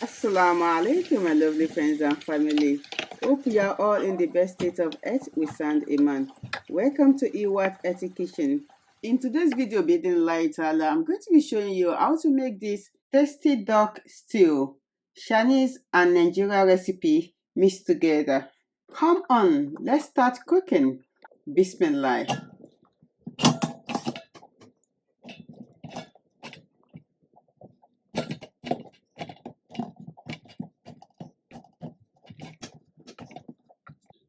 Assalamu Alaikum, my lovely friends and family. Hope you are all in the best state of health with sound Iman. Welcome to Iwhat Kitchen. In today's video, Bihidinillahi Tahaallah, I'm going to be showing you how to make this tasty duck stew, Chinese and Nigerian recipe mixed together. Come on, let's start cooking. Bismillah.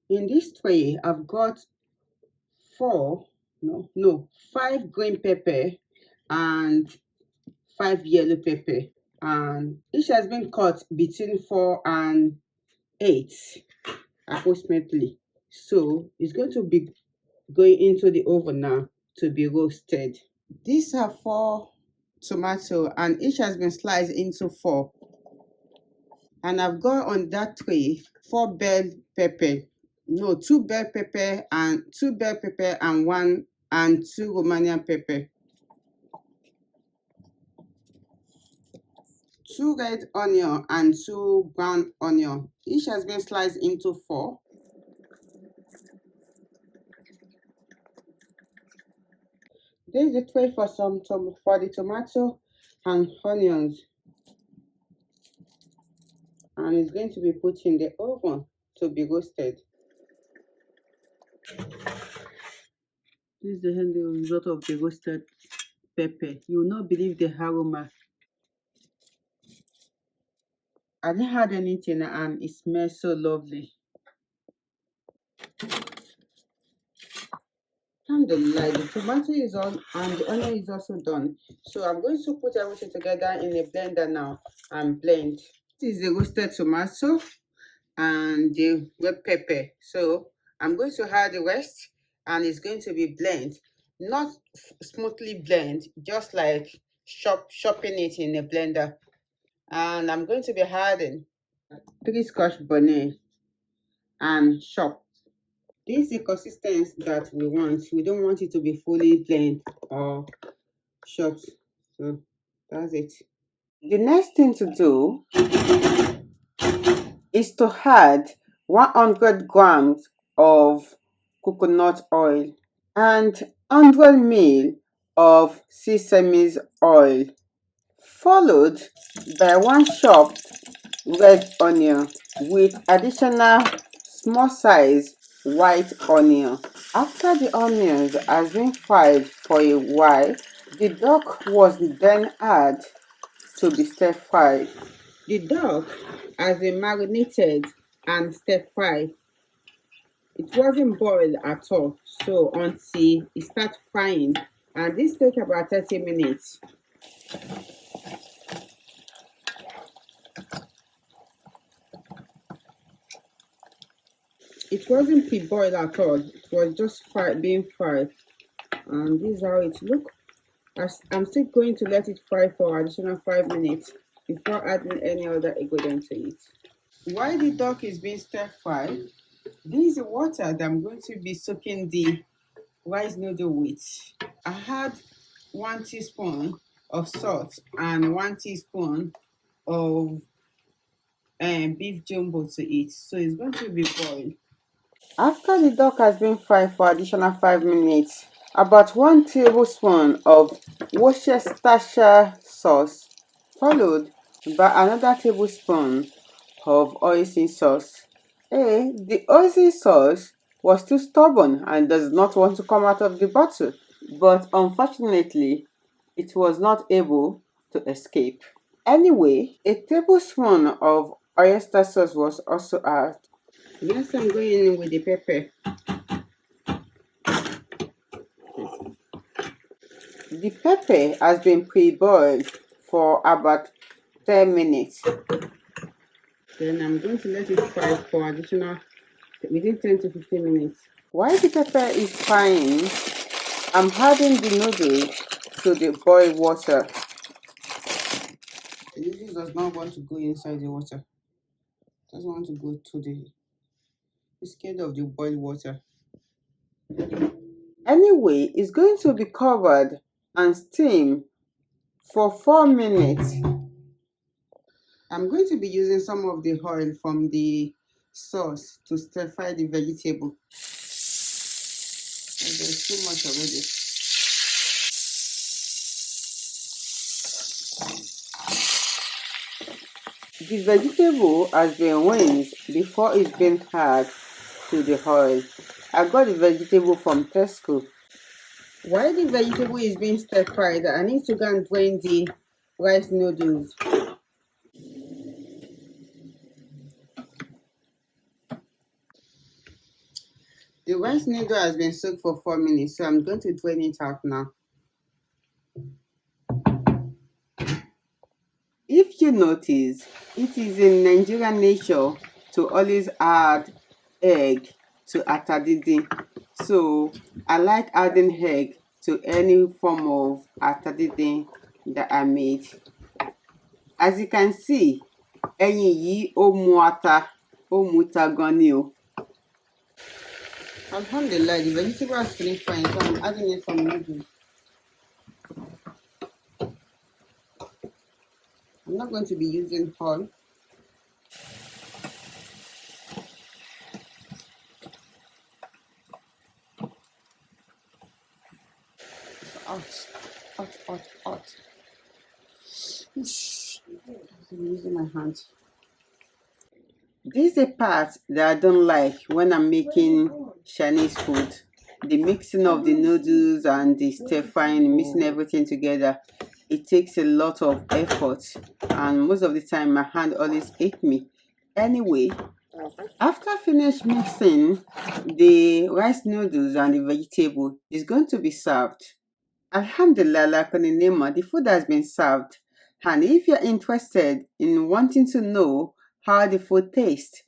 In this tray, I've got 5 green pepper and 5 yellow pepper, and each has been cut between 4 and 8 approximately. So it's going to be going into the oven now to be roasted. These are 4 tomatoes and each has been sliced into 4, and I've got on that tray 4 bell pepper, 2 bell pepper and 2 bell pepper and 1 and 2 Romanian pepper, 2 red onion and 2 brown onion. Each has been sliced into 4. This is the tray for the tomato and onions, and it's going to be put in the oven to be roasted. This is the end result of the roasted pepper. You will not believe the aroma. I didn't add anything and it smells so lovely. Alhamdulillah, the tomato is on and the onion is also done. So I'm going to put everything together in a blender now and blend. This is the roasted tomato and the red pepper. So I'm going to add the rest and it's going to be blend. Not smoothly blend, just like chopping it in a blender. And I'm going to be adding 3 scotch bonnet and chop. This is the consistency that we want. We don't want it to be fully blend or chopped. So that's it. The next thing to do is to add 100 grams of coconut oil and 100 ml of sesame oil, followed by 1 chopped red onion with additional small size white onion. After the onions has been fried for a while, the duck was then added to be stir fried. The duck has been marinated and stir fried. It wasn't boiled at all, so until it starts frying, and this takes about 30 minutes. It wasn't pre-boiled at all, it was just being fried, and this is how it looks. I'm still going to let it fry for additional 5 minutes before adding any other ingredient to it. While the duck is being stir fried, this is the water that I'm going to be soaking the rice noodle with. I had 1 teaspoon of salt and 1 teaspoon of beef jumbo to it, so it's going to be boiled. After the duck has been fried for additional 5 minutes, about 1 tablespoon of Worcestershire sauce, followed by another tablespoon of hoisin sauce. The hoisin sauce was too stubborn and does not want to come out of the bottle, but unfortunately, it was not able to escape. Anyway, a tablespoon of oyster sauce was also added. Next, I'm going in with the pepper. The pepper has been pre-boiled for about 10 minutes. Then I'm going to let it fry for additional within 10 to 15 minutes. While the pepper is frying, I'm adding the noodles to the boiled water. The noodles does not want to go inside the water. It doesn't want to go to the... It's scared of the boiled water. Anyway, it's going to be covered and steamed for 4 minutes. I'm going to be using some of the oil from the sauce to stir fry the vegetable. There's too much already. The vegetable has been rinsed before it's been added to the oil. I got the vegetable from Tesco. While the vegetable is being stir fried, I need to go and drain the rice noodles. The rice noodle has been soaked for 4 minutes, so I'm going to drain it out now. If you notice, it is in Nigerian nature to always add egg to atadidi. So I like adding egg to any form of atadidi that I made. As you can see, ẹyin yìí ó mu ata, ó mu ta gan ni o. Alhamdulillah, the vegetable has finished fine, so I'm adding in some noodles. I'm not going to be using oil. It's hot. I'm using my hands. This is a part that I don't like when I'm making Chinese food. The mixing of the noodles and the stir frying, mixing everything together. It takes a lot of effort, and most of the time my hand always aches me. Anyway, after finish mixing the rice noodles and the vegetable, it's going to be served. Alhamdulillah, the food has been served. And if you're interested in wanting to know how the food tastes,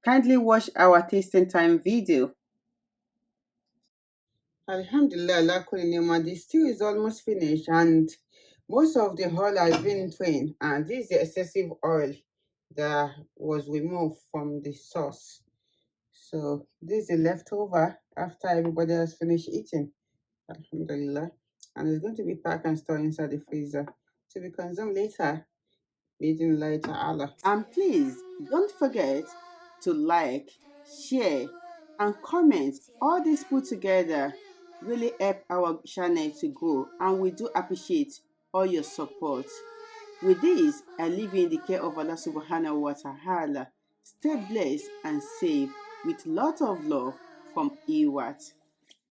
kindly watch our tasting time video. Alhamdulillah, the stew is almost finished and most of the oil has been drained, and this is the excessive oil that was removed from the sauce. So this is the leftover after everybody has finished eating. Alhamdulillah. And it's going to be packed and stored inside the freezer to be consumed later. Bihidinillahi Tahaallah. And please don't forget to like, share, and comment. All this put together really help our channel to grow, and we do appreciate all your support. With this, I leave you in the care of Allah Subhannahu Wata Ala. Stay blessed and safe with lot of love from Iwhat.